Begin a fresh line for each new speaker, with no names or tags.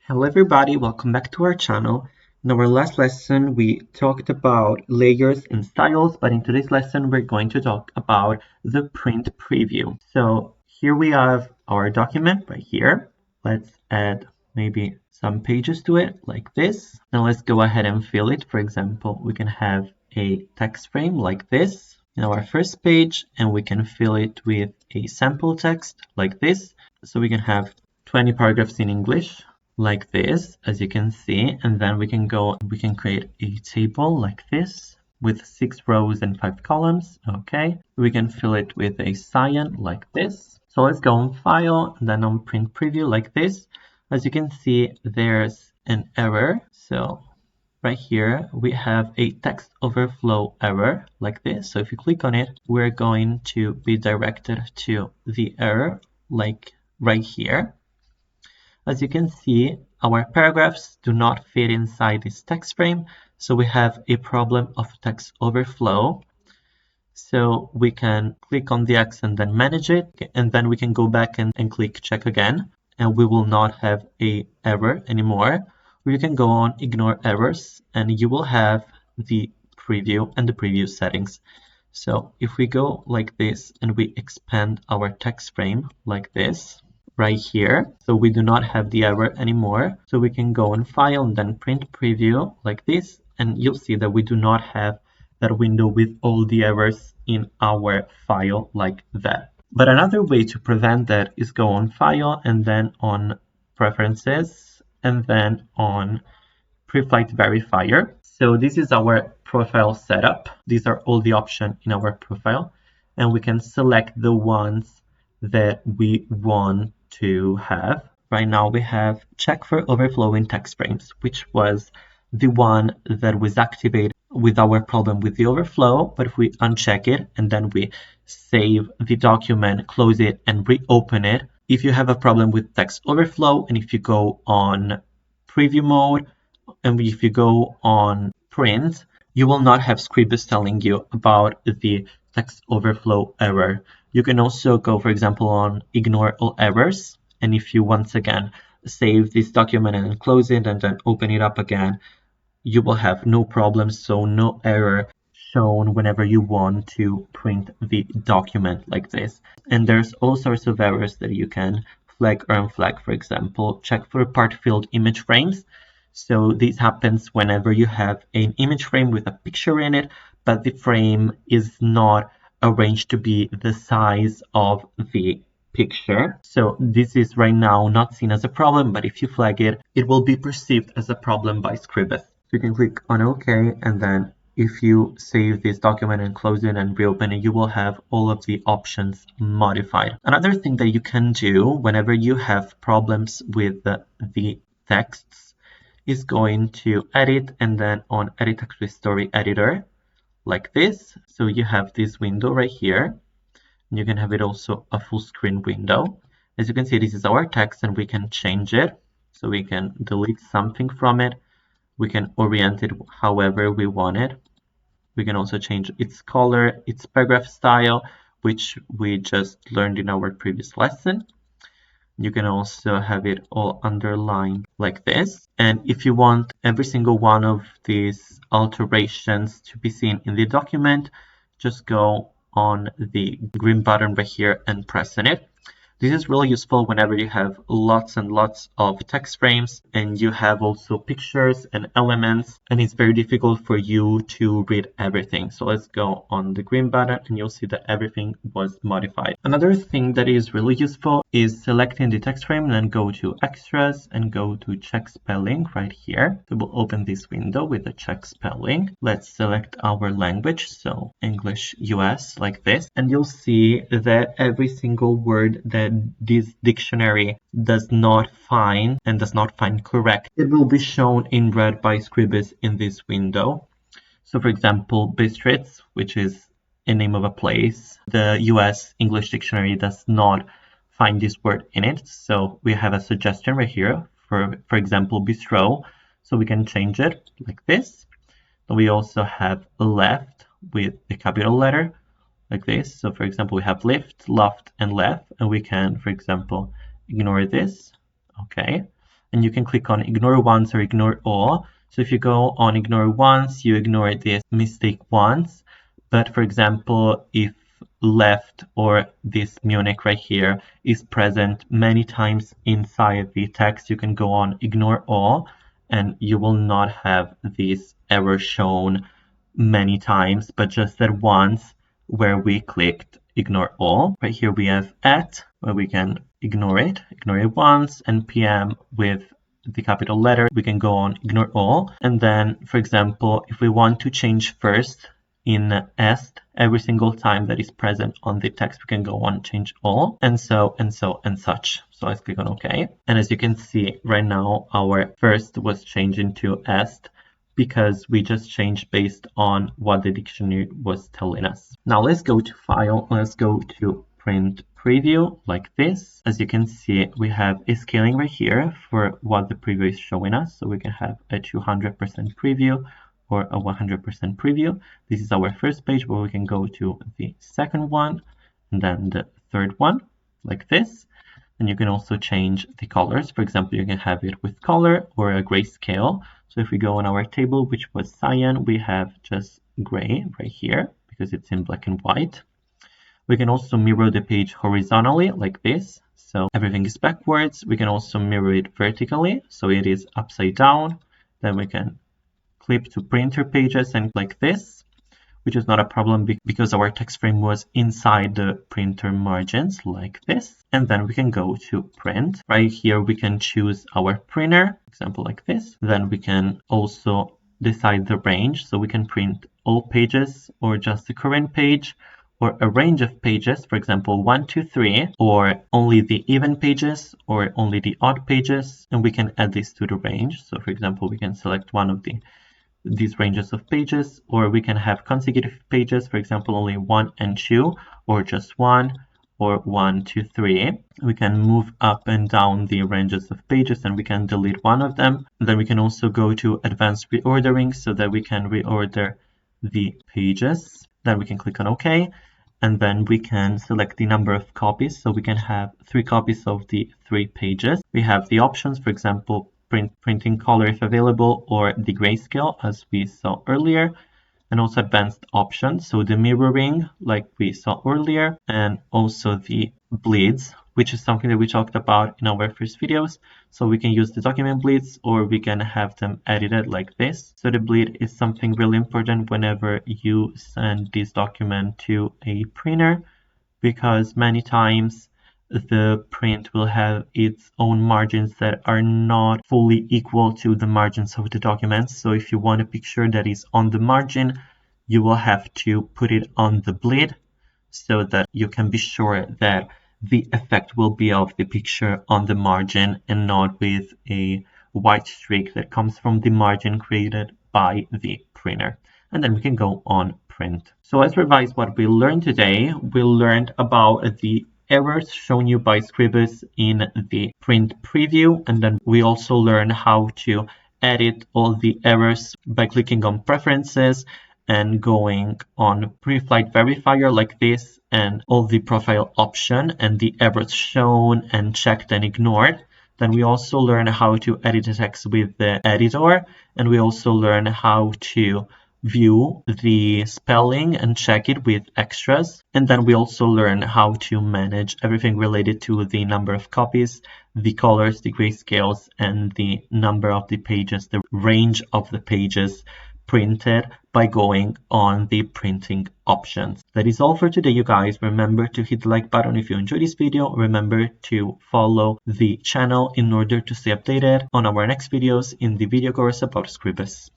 Hello everybody, welcome back to our channel. In our last lesson we talked about layers and styles, but in today's lesson we're going to talk about the print preview. So here we have our document right here. Let's add maybe some pages to it like this. Now let's go ahead and fill it. For example, we can have a text frame like this in our first page, and we can fill it with a sample text like this. So we can have 20 paragraphs in English like this, as you can see, and then we can create a table like this with 6 rows and 5 columns. Okay, we can fill it with a cyan like this. So let's go on file and then on print preview like this. As you can see, there's an error. So right here we have a text overflow error like this. So if you click on it, we're going to be directed to the error like right here. As you can see, our paragraphs do not fit inside this text frame, so we have a problem of text overflow. So we can click on the X and then manage it, and then we can go back and click check again, and we will not have an error anymore. Or you can go on ignore errors, and you will have the preview and the preview settings. So if we go like this and we expand our text frame like this, right here, so we do not have the error anymore. So we can go on file and then print preview like this, and you'll see that we do not have that window with all the errors in our file like that. But another way to prevent that is go on file and then on preferences and then on pre-flight verifier. So this is our profile setup. These are all the options in our profile, and we can select the ones that we want to have. Right now we have check for overflowing text frames, which was the one that was activated with our problem with the overflow. But if we uncheck it and then we save the document, close it and reopen it, if you have a problem with text overflow, and if you go on preview mode and if you go on print, you will not have SCRIBUS telling you about the text overflow error. You can also go, for example, on ignore all errors, and if you once again save this document and close it and then open it up again, you will have no problems, so no error shown whenever you want to print the document like this. And there's all sorts of errors that you can flag or unflag. For example, check for part-filled image frames. So this happens whenever you have an image frame with a picture in it, but the frame is not arranged to be the size of the picture. So this is right now not seen as a problem, but if you flag it, it will be perceived as a problem by SCRIBUS. You can click on OK, and then if you save this document and close it and reopen it, you will have all of the options modified. Another thing that you can do whenever you have problems with the texts is going to edit and then on edit text with story editor like this. So you have this window right here. You can have it also a full screen window. As you can see, this is our text and we can change it. So we can delete something from it. We can orient it however we want it. We can also change its color, its paragraph style, which we just learned in our previous lesson. You can also have it all underlined like this. And if you want every single one of these alterations to be seen in the document, just go on the green button right here and press on it. This is really useful whenever you have lots and lots of text frames and you have also pictures and elements, and it's very difficult for you to read everything. So let's go on the green button and you'll see that everything was modified. Another thing that is really useful is selecting the text frame and then go to extras and go to check spelling right here. So we'll open this window with the check spelling. Let's select our language, so English US like this, and you'll see that every single word that this dictionary does not find correct, it will be shown in red by SCRIBUS in this window. So for example, Bistritz, which is a name of a place, the US English dictionary does not find this word in it. So we have a suggestion right here for example, bistro. So we can change it like this. We also have left with a capital letter like this. So for example, we have lift, loft, and left, and we can, for example, ignore this. Okay. and you can click on ignore once or ignore all. So if you go on ignore once, you ignore this mistake once. But for example, if left or this Munich right here is present many times inside the text, you can go on ignore all, and you will not have this error shown many times, but just that once where we clicked ignore all. Right here we have at, where we can ignore it once, and PM with the capital letter, we can go on ignore all. And then, for example, if we want to change first in est, every single time that is present on the text, we can go on change all, and so and so and such. So let's click on OK. And as you can see right now, our first was changed into est because we just changed based on what the dictionary was telling us. Now let's go to File, let's go to Print Preview like this. As you can see, we have a scaling right here for what the preview is showing us. So we can have a 200% preview or a 100% preview. This is our first page where we can go to the second one and then the third one like this. And you can also change the colors. For example, you can have it with color or a grayscale. So if we go on our table, which was cyan, we have just gray right here because it's in black and white. We can also mirror the page horizontally like this. So everything is backwards. We can also mirror it vertically. So it is upside down. Then we can clip to printer pages and like this, which is not a problem because our text frame was inside the printer margins like this. And then we can go to print. Right here we can choose our printer, example like this. Then we can also decide the range. So we can print all pages or just the current page, or a range of pages, for example 1, 2, 3, or only the even pages or only the odd pages. And we can add this to the range. So for example, we can select one of these ranges of pages, or we can have consecutive pages, for example only 1 and 2, or just 1, or 1, 2, 3. We can move up and down the ranges of pages, and we can delete one of them. And then we can also go to advanced reordering so that we can reorder the pages. Then we can click on OK, and then we can select the number of copies. So we can have 3 copies of the 3 pages. We have the options, for example, printing color if available, or the grayscale as we saw earlier, and also advanced options. So the mirroring like we saw earlier, and also the bleeds, which is something that we talked about in our first videos. So we can use the document bleeds, or we can have them edited like this. So the bleed is something really important whenever you send this document to a printer, because many times the print will have its own margins that are not fully equal to the margins of the documents. So if you want a picture that is on the margin, you will have to put it on the bleed so that you can be sure that the effect will be of the picture on the margin and not with a white streak that comes from the margin created by the printer. And then we can go on print. So let's revise what we learned today. We learned about the errors shown you by SCRIBUS in the print preview, and then we also learned how to edit all the errors by clicking on preferences and going on pre-flight verifier like this, and all the profile option and the errors shown and checked and ignored. Then we also learn how to edit the text with the editor, and we also learn how to view the spelling and check it with extras. And then we also learn how to manage everything related to the number of copies, the colors, the grayscales, and the number of the pages, the range of the pages printed by going on the printing options. That is all for today, you guys. Remember to hit the like button if you enjoyed this video. Remember to follow the channel in order to stay updated on our next videos in the video course about SCRIBUS.